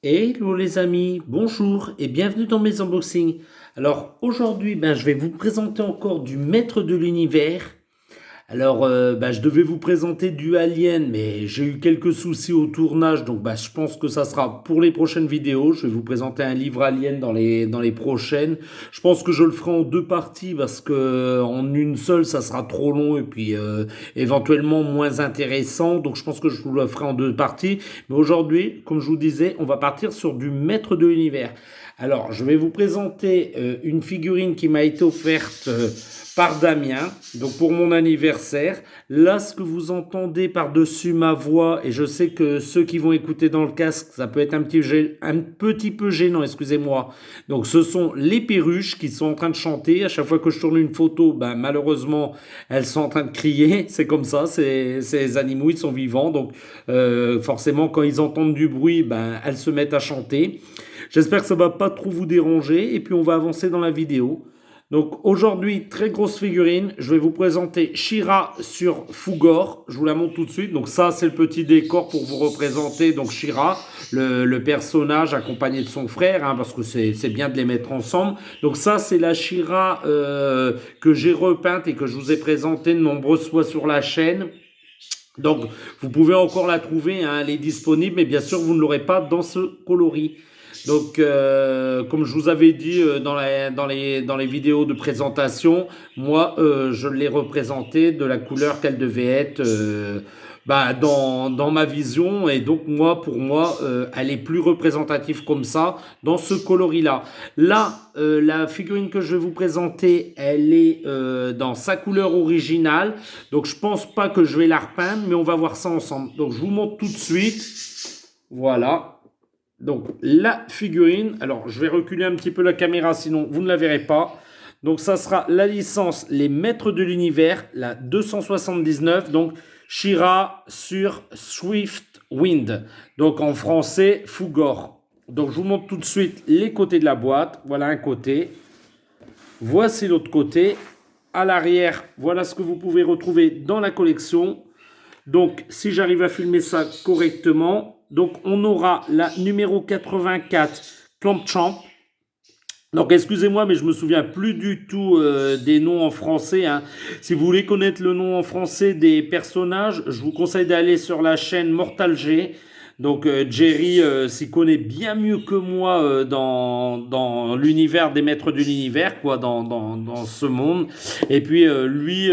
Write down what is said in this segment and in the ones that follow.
Hello les amis, bonjour et bienvenue dans mes unboxings. Alors aujourd'hui, je vais vous présenter encore du Maître de l'Univers. Alors, je devais vous présenter du Alien, mais j'ai eu quelques soucis au tournage, donc je pense que ça sera pour les prochaines vidéos. Je vais vous présenter un livre Alien dans les prochaines. Je pense que je le ferai en deux parties parce que en une seule, ça sera trop long et puis éventuellement moins intéressant. Donc, je pense que je vous le ferai en deux parties. Mais aujourd'hui, comme je vous disais, on va partir sur du Maître de l'Univers. Alors, je vais vous présenter une figurine qui m'a été offerte par Damien, donc pour mon anniversaire. Là, ce que vous entendez par-dessus ma voix, et je sais que ceux qui vont écouter dans le casque, ça peut être un petit peu gênant, excusez-moi. Donc, ce sont les perruches qui sont en train de chanter. À chaque fois que je tourne une photo, malheureusement, elles sont en train de crier. C'est comme ça, ces animaux, ils sont vivants. Donc, forcément, quand ils entendent du bruit, elles se mettent à chanter. J'espère que ça va pas trop vous déranger et puis on va avancer dans la vidéo. Donc aujourd'hui, très grosse figurine, je vais vous présenter She-Ra sur Fugor, je vous la montre tout de suite. Donc ça, c'est le petit décor pour vous représenter donc She-Ra, le personnage accompagné de son frère, parce que c'est bien de les mettre ensemble. Donc ça, c'est la She-Ra que j'ai repeinte et que je vous ai présentée de nombreuses fois sur la chaîne. Donc vous pouvez encore la trouver, elle est disponible, mais bien sûr, vous ne l'aurez pas dans ce coloris. Donc, comme je vous avais dit dans les vidéos de présentation, moi, je l'ai représentée de la couleur qu'elle devait être dans ma vision. Et donc, pour moi, elle est plus représentative comme ça, dans ce coloris-là. Là, la figurine que je vais vous présenter, elle est dans sa couleur originale. Donc, je pense pas que je vais la repeindre, mais on va voir ça ensemble. Donc, je vous montre tout de suite. Voilà. Donc la figurine, alors je vais reculer un petit peu la caméra sinon vous ne la verrez pas. Donc ça sera la licence Les Maîtres de l'Univers, la 279, donc She-Ra sur Swift Wind. Donc en français, Fugor. Donc je vous montre tout de suite les côtés de la boîte. Voilà un côté. Voici l'autre côté. À l'arrière, voilà ce que vous pouvez retrouver dans la collection. Donc, si j'arrive à filmer ça correctement, donc on aura la numéro 84, Clamp Champ. Donc, excusez-moi, mais je me souviens plus du tout des noms en français. Si vous voulez connaître le nom en français des personnages, je vous conseille d'aller sur la chaîne Mortal G. Donc Jerry s'y connaît bien mieux que moi dans l'univers des maîtres de l'univers, quoi, dans ce monde. Et puis lui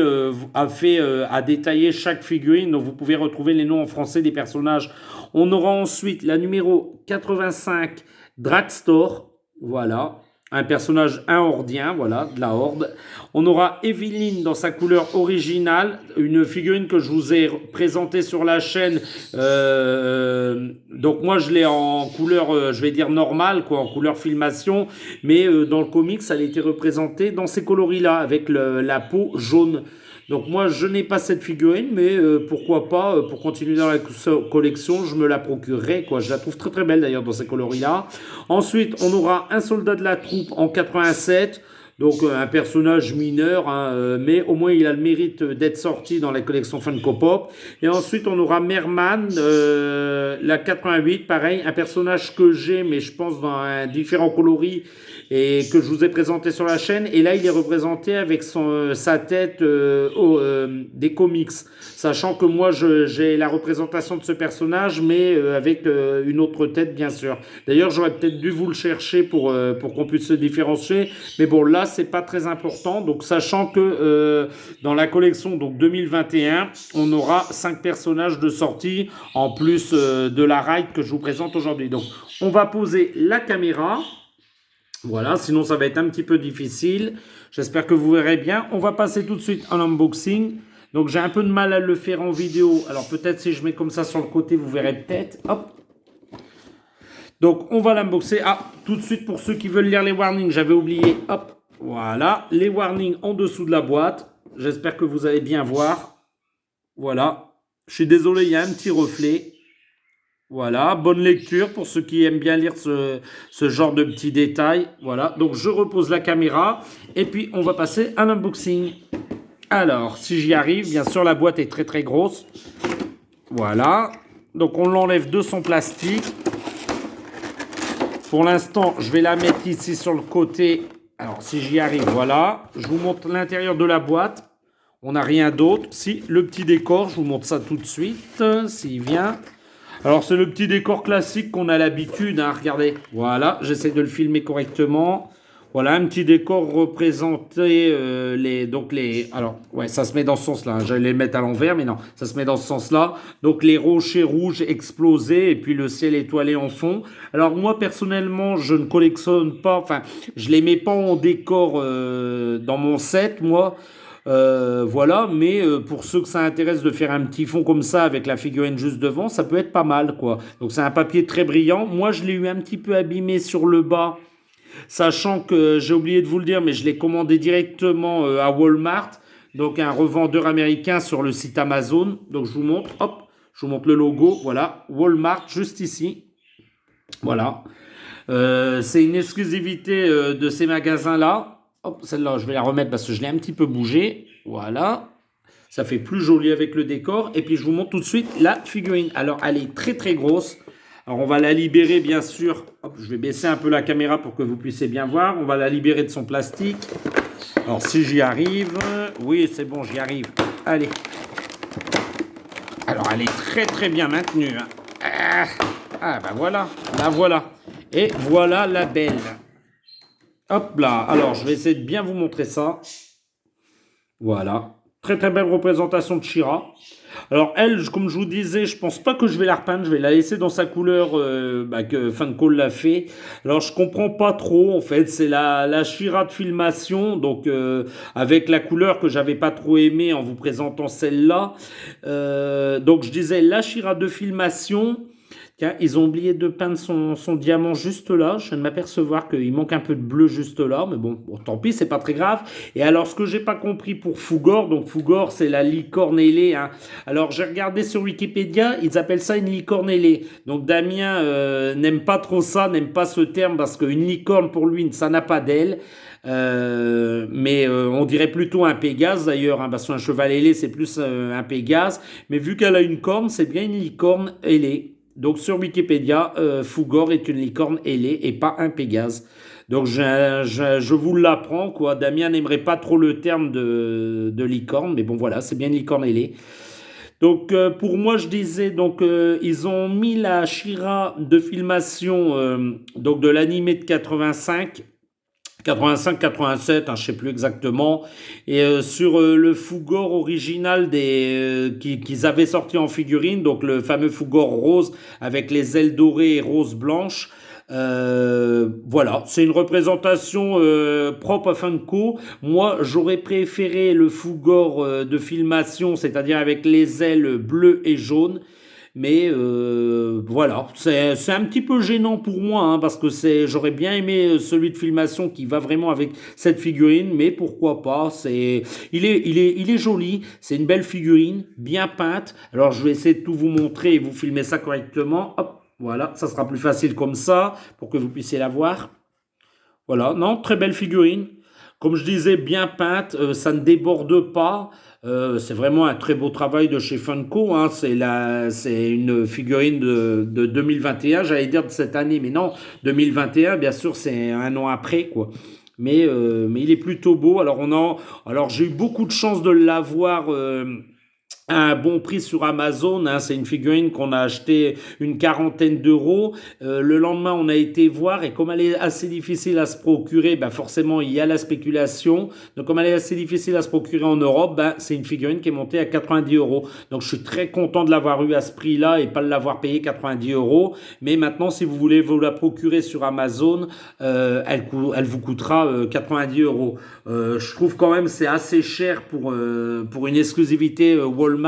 a détaillé chaque figurine, donc vous pouvez retrouver les noms en français des personnages. On aura ensuite la numéro 85, Dragstore, voilà. Un personnage hordien, voilà, de la Horde. On aura Evelyne dans sa couleur originale, une figurine que je vous ai présentée sur la chaîne. Donc moi je l'ai en couleur, je vais dire normale, quoi, en couleur filmation, mais dans le comics, elle a été représentée dans ces coloris-là, avec la peau jaune. Donc moi je n'ai pas cette figurine, mais pourquoi pas, pour continuer dans la collection, je me la procurerai, quoi. Je la trouve très très belle d'ailleurs dans ces coloris-là. Ensuite, on aura un soldat de la troupe en 87. Donc un personnage mineur, mais au moins il a le mérite d'être sorti dans la collection Funko Pop. Et ensuite on aura Merman, la 88, pareil, un personnage que j'ai, mais je pense dans un différent coloris et que je vous ai présenté sur la chaîne. Et là il est représenté avec sa tête des comics, sachant que moi j'ai la représentation de ce personnage, mais avec une autre tête bien sûr. D'ailleurs j'aurais peut-être dû vous le chercher pour qu'on puisse se différencier, mais bon là c'est pas très important. Donc sachant que dans la collection donc 2021, on aura 5 personnages de sortie en plus de la ride que je vous présente aujourd'hui. Donc on va poser la caméra. Voilà, sinon ça va être un petit peu difficile. J'espère que vous verrez bien. On va passer tout de suite en unboxing. Donc j'ai un peu de mal à le faire en vidéo. Alors peut-être si je mets comme ça sur le côté, vous verrez peut-être. Hop. Donc on va l'unboxer. Tout de suite pour ceux qui veulent lire les warnings, j'avais oublié. Hop. Voilà, les warnings en dessous de la boîte. J'espère que vous allez bien voir. Voilà. Je suis désolé, il y a un petit reflet. Voilà, bonne lecture pour ceux qui aiment bien lire ce genre de petits détails. Voilà, donc je repose la caméra et puis on va passer à l'unboxing. Alors, si j'y arrive, bien sûr la boîte est très très grosse. Voilà, donc on l'enlève de son plastique. Pour l'instant, je vais la mettre ici sur le côté. Alors, si j'y arrive, voilà. Je vous montre l'intérieur de la boîte. On n'a rien d'autre. Si, le petit décor, je vous montre ça tout de suite, s'il vient. Alors, c'est le petit décor classique qu'on a l'habitude, hein, regardez. Voilà, j'essaie de le filmer correctement. Voilà, un petit décor représenté, alors, ouais, ça se met dans ce sens-là, hein. J'allais les mettre à l'envers, mais non, ça se met dans ce sens-là. Donc, les rochers rouges explosés et puis le ciel étoilé en fond. Alors, moi, personnellement, je ne collectionne pas, enfin, je les mets pas en décor dans mon set, moi. Voilà, mais pour ceux que ça intéresse de faire un petit fond comme ça avec la figurine juste devant, ça peut être pas mal, quoi. Donc, c'est un papier très brillant. Moi, je l'ai eu un petit peu abîmé sur le bas. Sachant que j'ai oublié de vous le dire, mais je l'ai commandé directement à Walmart, donc un revendeur américain sur le site Amazon. Donc je vous montre, hop, je vous montre le logo, voilà, Walmart juste ici. Voilà. C'est une exclusivité de ces magasins-là. Hop, celle-là, je vais la remettre parce que je l'ai un petit peu bougé. Voilà. Ça fait plus joli avec le décor. Et puis je vous montre tout de suite la figurine. Alors elle est très très grosse. Alors on va la libérer bien sûr. Hop, je vais baisser un peu la caméra pour que vous puissiez bien voir. On va la libérer de son plastique. Alors si j'y arrive. Oui, c'est bon, j'y arrive. Allez. Alors elle est très très bien maintenue, hein. Bah voilà. La voilà. Et voilà la belle. Hop là. Alors je vais essayer de bien vous montrer ça. Voilà. Très très belle représentation de She-Ra. Alors elle, comme je vous disais, je pense pas que je vais la repeindre, je vais la laisser dans sa couleur que Funko l'a fait. Alors je comprends pas trop en fait, c'est la She-Ra de filmation, donc avec la couleur que j'avais pas trop aimée en vous présentant celle-là. Donc je disais la She-Ra de filmation. Tiens, ils ont oublié de peindre son diamant juste là. Je viens de m'apercevoir qu'il manque un peu de bleu juste là. Mais bon, tant pis, c'est pas très grave. Et alors, ce que j'ai pas compris pour Fugor, donc Fugor, c'est la licorne ailée, hein. Alors, j'ai regardé sur Wikipédia, ils appellent ça une licorne ailée. Donc, Damien n'aime pas trop ça, n'aime pas ce terme parce qu'une licorne, pour lui, ça n'a pas d'aile. Mais on dirait plutôt un Pégase d'ailleurs, hein, parce qu'un cheval ailé, c'est plus un Pégase. Mais vu qu'elle a une corne, c'est bien une licorne ailée. Donc sur Wikipédia, Fugor est une licorne ailée et pas un Pégase. Donc je vous l'apprends, quoi. Damien n'aimerait pas trop le terme de licorne, mais bon voilà, c'est bien une licorne ailée. Donc pour moi, je disais, donc ils ont mis la She-Ra de filmation donc de l'animé de 85. 85-87, hein, je sais plus exactement, et sur le Fugor original qu'ils avaient sorti en figurine, donc le fameux Fugor rose avec les ailes dorées et roses blanches. Voilà, c'est une représentation propre à Funko. Moi, j'aurais préféré le Fugor de filmation, c'est-à-dire avec les ailes bleues et jaunes. Mais voilà, c'est un petit peu gênant pour moi, hein, parce que j'aurais bien aimé celui de filmation qui va vraiment avec cette figurine, mais pourquoi pas, il est joli, c'est une belle figurine, bien peinte. Alors je vais essayer de tout vous montrer et vous filmer ça correctement. Hop, voilà, ça sera plus facile comme ça pour que vous puissiez la voir. Voilà, non, très belle figurine. Comme je disais, bien peinte, ça ne déborde pas. C'est vraiment un très beau travail de chez Funko, hein. C'est une figurine de 2021, j'allais dire de cette année, mais non, 2021, bien sûr, c'est un an après, quoi. Mais il est plutôt beau. Alors j'ai eu beaucoup de chance de l'avoir. À un bon prix sur Amazon, hein. C'est une figurine qu'on a acheté une quarantaine d'euros. Le lendemain, on a été voir et comme elle est assez difficile à se procurer, ben forcément il y a la spéculation. Donc comme elle est assez difficile à se procurer en Europe, ben c'est une figurine qui est montée à 90 euros. Donc je suis très content de l'avoir eu à ce prix-là et pas de l'avoir payé 90 euros. Mais maintenant, si vous voulez vous la procurer sur Amazon, elle vous coûtera 90 euros. Je trouve quand même c'est assez cher pour une exclusivité Walmart,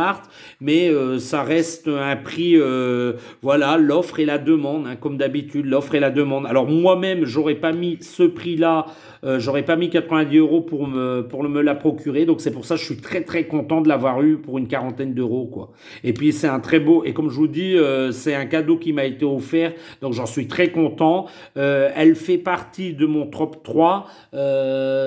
mais ça reste un prix, voilà, l'offre et la demande, hein, comme d'habitude, l'offre et la demande. Alors moi-même, j'aurais pas mis ce prix-là, j'aurais pas mis 90 euros pour me la procurer, donc c'est pour ça que je suis très très content de l'avoir eu pour une quarantaine d'euros, quoi. Et puis c'est un très beau, et comme je vous dis, c'est un cadeau qui m'a été offert, donc j'en suis très content. Elle fait partie de mon top 3.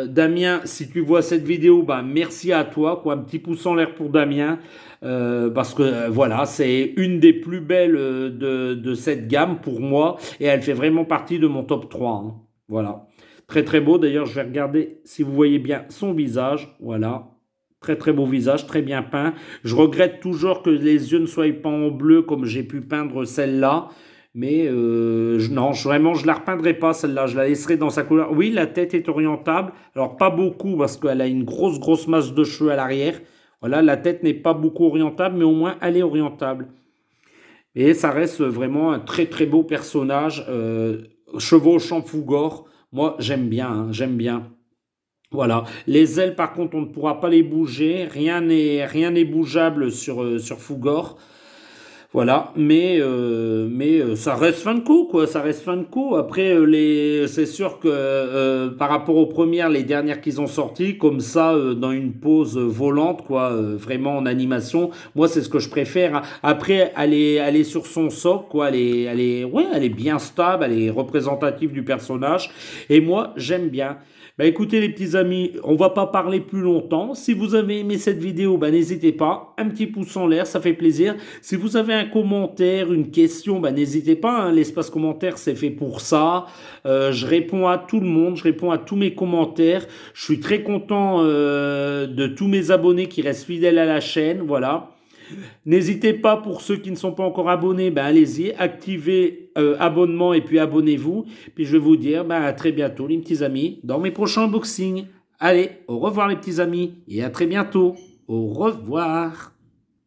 Damien, si tu vois cette vidéo, bah merci à toi, quoi, un petit pouce en l'air pour Damien. parce que voilà, c'est une des plus belles de cette gamme pour moi et elle fait vraiment partie de mon top 3, hein. Voilà. Très très beau. D'ailleurs, je vais regarder si vous voyez bien son visage. Voilà. Très très beau visage, très bien peint. Je regrette toujours que les yeux ne soient pas en bleu comme j'ai pu peindre celle-là. Mais non, vraiment, je la repeindrai pas celle-là. Je la laisserai dans sa couleur. Oui, la tête est orientable. Alors pas beaucoup parce qu'elle a une grosse masse de cheveux à l'arrière. Voilà, la tête n'est pas beaucoup orientable, mais au moins elle est orientable. Et ça reste vraiment un très très beau personnage. Chevauchant Fougor. Moi, j'aime bien, hein, j'aime bien. Voilà. Les ailes, par contre, on ne pourra pas les bouger. Rien n'est bougeable sur Fougor. Voilà, mais ça reste Funko, quoi. Ça reste Funko. Après, c'est sûr que par rapport aux premières, les dernières qu'ils ont sorties, comme ça, dans une pose volante, quoi, vraiment en animation, moi, c'est ce que je préfère. Après, elle est sur son socle, quoi. Ouais, elle est bien stable, elle est représentative du personnage. Et moi, j'aime bien. Bah écoutez les petits amis, on va pas parler plus longtemps. Si vous avez aimé cette vidéo, bah n'hésitez pas, un petit pouce en l'air, ça fait plaisir. Si vous avez un commentaire, une question, bah n'hésitez pas, hein, l'espace commentaire c'est fait pour ça. Je réponds à tout le monde, je réponds à tous mes commentaires. Je suis très content de tous mes abonnés qui restent fidèles à la chaîne, voilà. N'hésitez pas, pour ceux qui ne sont pas encore abonnés, ben allez-y, activez abonnement et puis abonnez-vous. Puis je vais vous dire à très bientôt les petits amis dans mes prochains unboxings. Allez, au revoir les petits amis et à très bientôt. Au revoir.